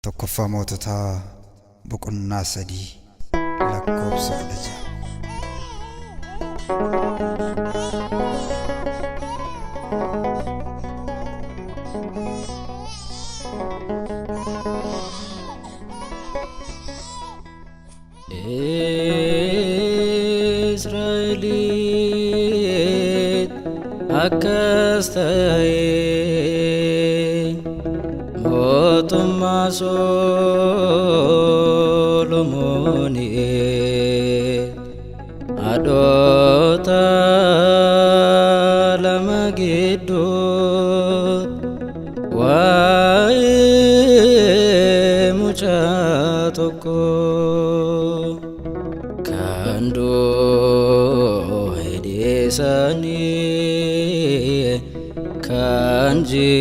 Tokkoffaa moototaa boqonnaa 3 lakkoofsa 16. Israelit akastaye Motumma Solomoni adota lamagidut wae mucha tokko kando hedesani kanjiro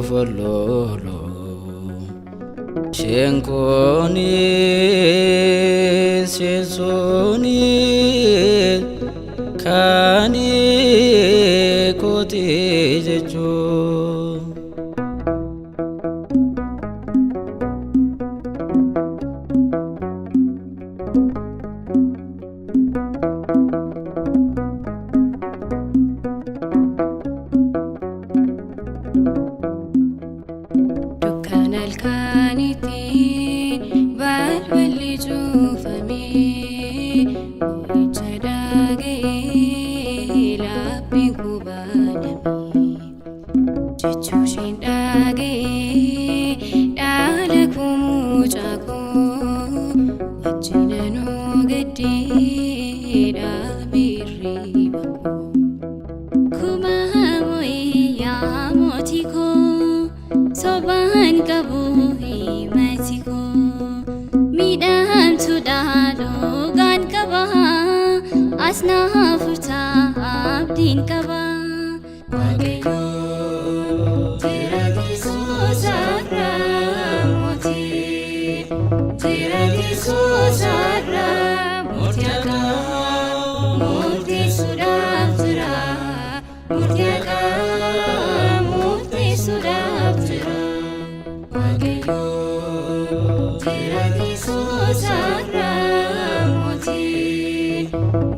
fololo shenkoni sesoni kani koti jechu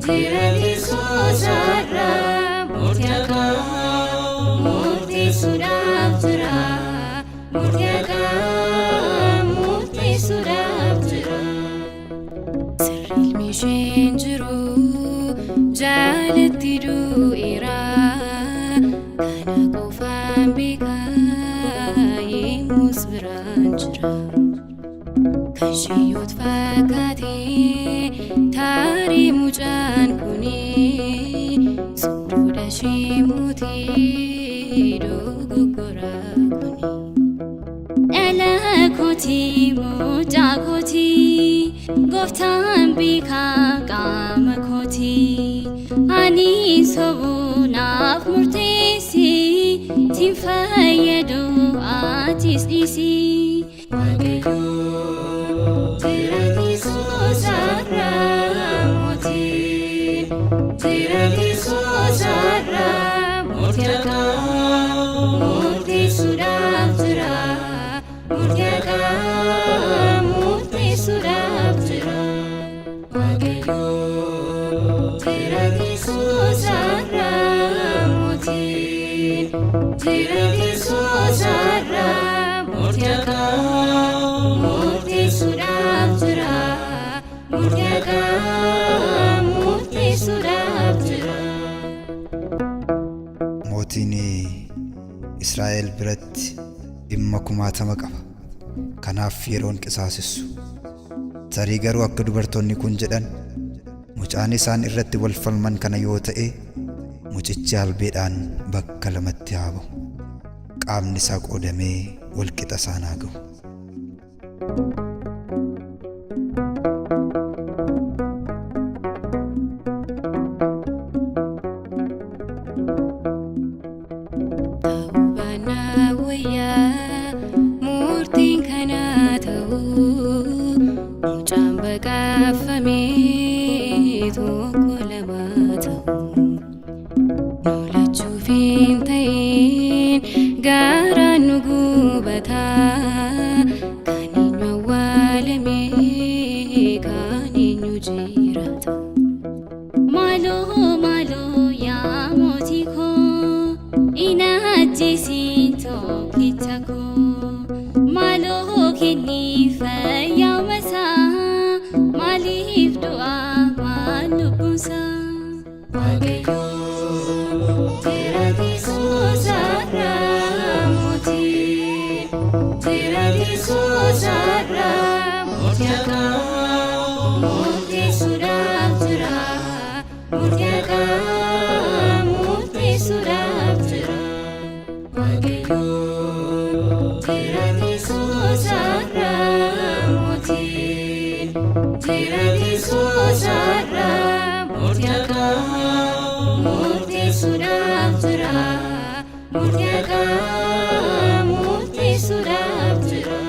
Tirani soosarra murtiaka murti sudabjira murtiaka murti sudabjira sirri mishenjiru jalatiru ira kana qofan bika musbranjira kashiyot fakate tari mujan kuni suruda shimuti dogogora kuni ela koti muja koti goftan bika kama koti ani sobunaf murtesi tinfayedo atis isi Magayo tirati soosarra moti tirati soosarra murtiaka murti sudabjira murtiaka murti sudabjira Magayo tirati soosarra moti tirati soosarra murtiaka murti sudabjira murtiaka murti sudabjira mootiin Israa'el biratti dhimma kumaatama qaba kanaaf yeroon qisaasessu tarii garuu akka dubartoonni kun jedhan mucaan isaan irratti wal falman kana yoo ta'e mucichi albeedhaan bakka lamatti haa ba'u qaamni isaa qoodamee wal qixa isaan haa ga'u murtiin kana ta'u mucaan baqaffamee tokko lama ta'u nolachuuf hin ta'in gaaraan nu gubataa kan eenyu awwaalamee kan eenyu jiraata maaloo yaa mootii koo inaajjisiin tokkicha koo maaloo kenniifa yaa masaa maaliif du'aa maal lubbuunsaa Magayo tirati soosarra moti tirati soosarra murtiaka murti sudabjira murtiaka murti sudabjira Magayo tirati soosarra moti tirati soosarra murtiaka murti sudabjira murtiaka murti sudabjira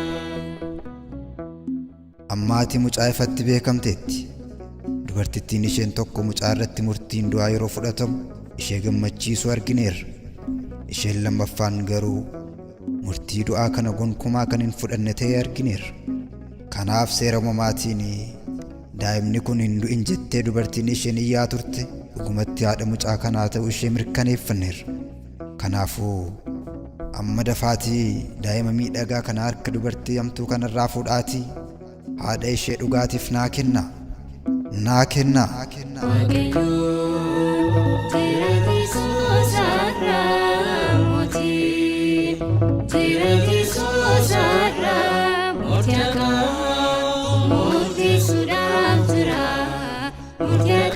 ammaati mucaa ifatti beekamteetti dubartittiin isheen tokko mucaa irratti murtiin du'aa yeroo fudhatamu ishee gammachiisu argineerra isheen lammaffaan garuu murtii du'aa kana gonkumaa kan hin fudhanne ta'e argineerra kanaaf seera uumamaatiin daa'imni kun hin du'in jettee dubartiin isheen iyyaa turte dhugumatti haadha mucaa kanaa ta'uu ishee mirkaneeffanneerra kanaafuu amma dafaatii daa'ima miidhagaa kana harka dubartii hamtuu kanarraa fuudhaatii haadha ishee dhugaatiif naa kennaa Magayo tirati soosarra moti tirati soosarra murtiaka murti sudabjira murtiaka